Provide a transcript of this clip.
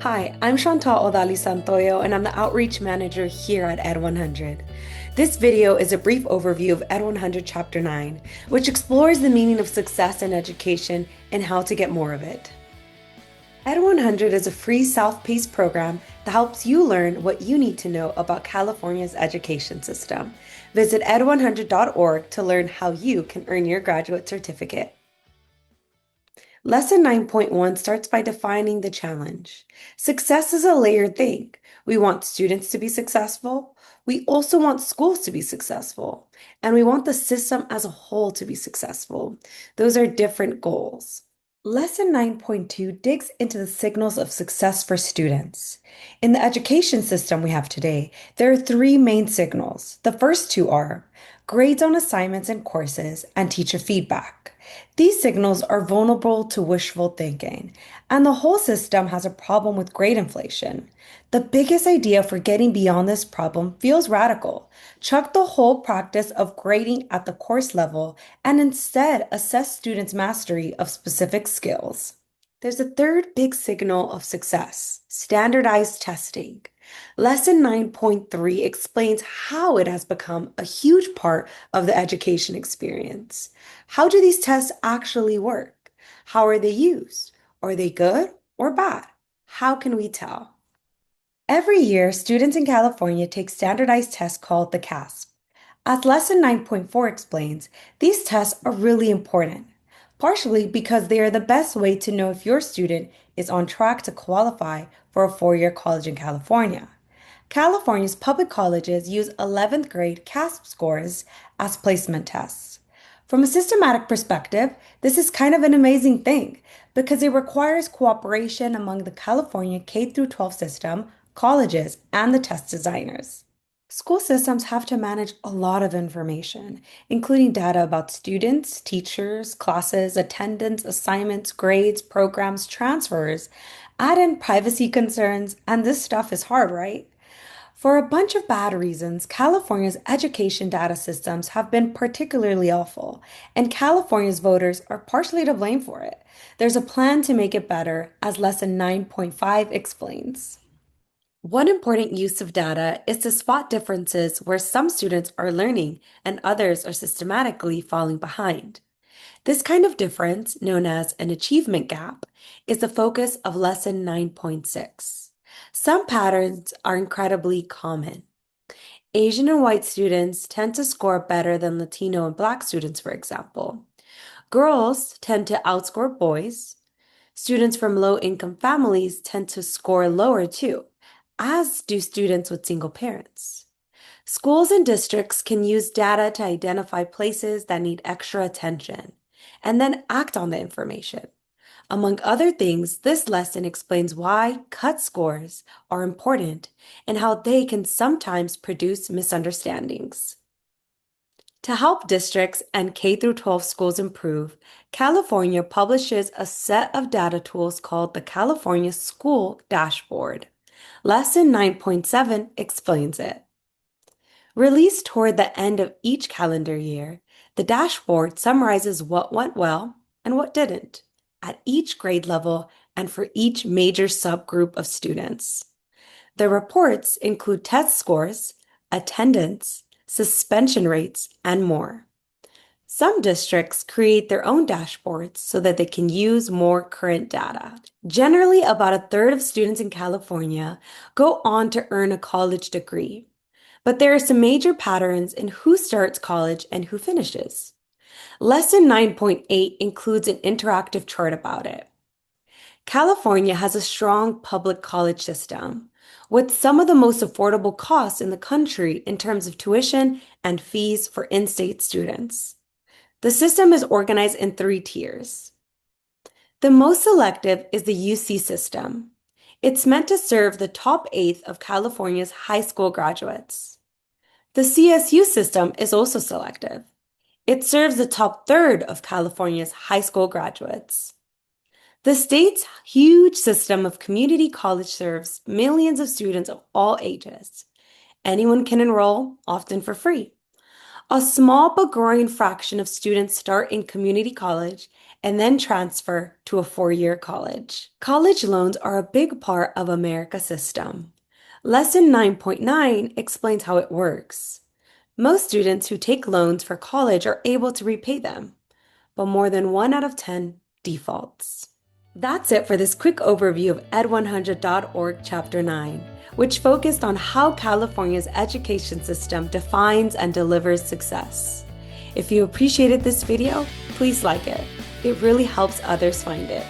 Hi, I'm Chantal Odali Santoyo, and I'm the Outreach Manager here at Ed100. This video is a brief overview of Ed100 Chapter 9, which explores the meaning of success in education and how to get more of it. Ed100 is a free self-paced program that helps you learn what you need to know about California's education system. Visit ed100.org to learn how you can earn your graduate certificate. Lesson 9.1 starts by defining the challenge. Success is a layered thing. We want students to be successful. We also want schools to be successful. And we want the system as a whole to be successful. Those are different goals. Lesson 9.2 digs into the signals of success for students. In the education system we have today, there are three main signals. The first two are grades on assignments and courses and teacher feedback. These signals are vulnerable to wishful thinking, and the whole system has a problem with grade inflation. The biggest idea for getting beyond this problem feels radical. Chuck the whole practice of grading at the course level and instead assess students' mastery of specific skills. There's a third big signal of success: standardized testing. Lesson 9.3 explains how it has become a huge part of the education experience. How do these tests actually work? How are they used? Are they good or bad? How can we tell? Every year, students in California take standardized tests called the CASP. As Lesson 9.4 explains, these tests are really important, partially because they are the best way to know if your student is on track to qualify for a four-year college in California. California's public colleges use 11th grade CASP scores as placement tests. From a systematic perspective, this is kind of an amazing thing because it requires cooperation among the California K-12 system, colleges, and the test designers. School systems have to manage a lot of information, including data about students, teachers, classes, attendance, assignments, grades, programs, transfers, add in privacy concerns, and this stuff is hard, right? For a bunch of bad reasons, California's education data systems have been particularly awful, and California's voters are partially to blame for it. There's a plan to make it better, as Lesson 9.5 explains. One important use of data is to spot differences where some students are learning and others are systematically falling behind. This kind of difference, known as an achievement gap, is the focus of Lesson 9.6. Some patterns are incredibly common. Asian and white students tend to score better than Latino and Black students, for example. Girls tend to outscore boys. Students from low-income families tend to score lower too, as do students with single parents. Schools and districts can use data to identify places that need extra attention and then act on the information. Among other things, this lesson explains why cut scores are important and how they can sometimes produce misunderstandings. To help districts and K-12 schools improve, California publishes a set of data tools called the California School Dashboard. Lesson 9.7 explains it. Released toward the end of each calendar year, the dashboard summarizes what went well and what didn't at each grade level and for each major subgroup of students. The reports include test scores, attendance, suspension rates, and more. Some districts create their own dashboards so that they can use more current data. Generally, about a third of students in California go on to earn a college degree. But there are some major patterns in who starts college and who finishes. Lesson 9.8 includes an interactive chart about it. California has a strong public college system, with some of the most affordable costs in the country in terms of tuition and fees for in-state students. The system is organized in three tiers. The most selective is the UC system. It's meant to serve the top eighth of California's high school graduates. The CSU system is also selective. It serves the top third of California's high school graduates. The state's huge system of community college serves millions of students of all ages. Anyone can enroll, often for free. A small but growing fraction of students start in community college and then transfer to a four-year college. College loans are a big part of America's system. Lesson 9.9 explains how it works. Most students who take loans for college are able to repay them, but more than 1 out of 10 defaults. That's it for this quick overview of ed100.org Chapter 9, which focused on how California's education system defines and delivers success. If you appreciated this video, please like it. It really helps others find it.